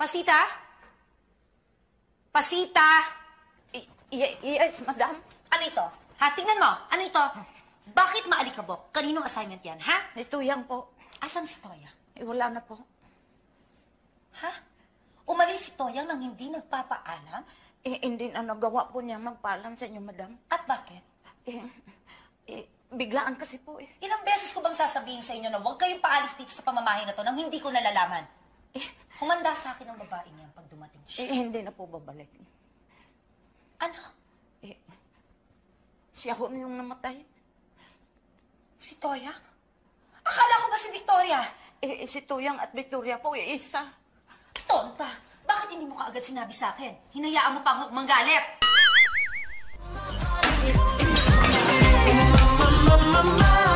Pasita? Pasita? Yes, madam. Ano ito? Ha? Tingnan mo. Ano ito? Bakit maalikabok? Kaninong assignment yan, ha? Ito yan po. Asan si Toya? Wala na po. Ha? Umalis si Toya nang hindi nagpapaalam? Hindi na nagawa po niya magpaalam sa inyo, madam. At bakit? Biglaan kasi po eh. Ilang beses ko bang sasabihin sa inyo na huwag kayong paalis dito sa pamamahay na to nang hindi ko nalalaman? Humanda sa akin ang babae niyan pag dumating siya. Hindi na po babalik. Ano? Siya ho na yung namatay. Si Toya? Akala ko ba si Victoria? Si Tuyang at Victoria po, isa. Tonta! Bakit hindi mo kaagad sinabi sa akin? Hinayaan mo pa akong manggalit! Mama.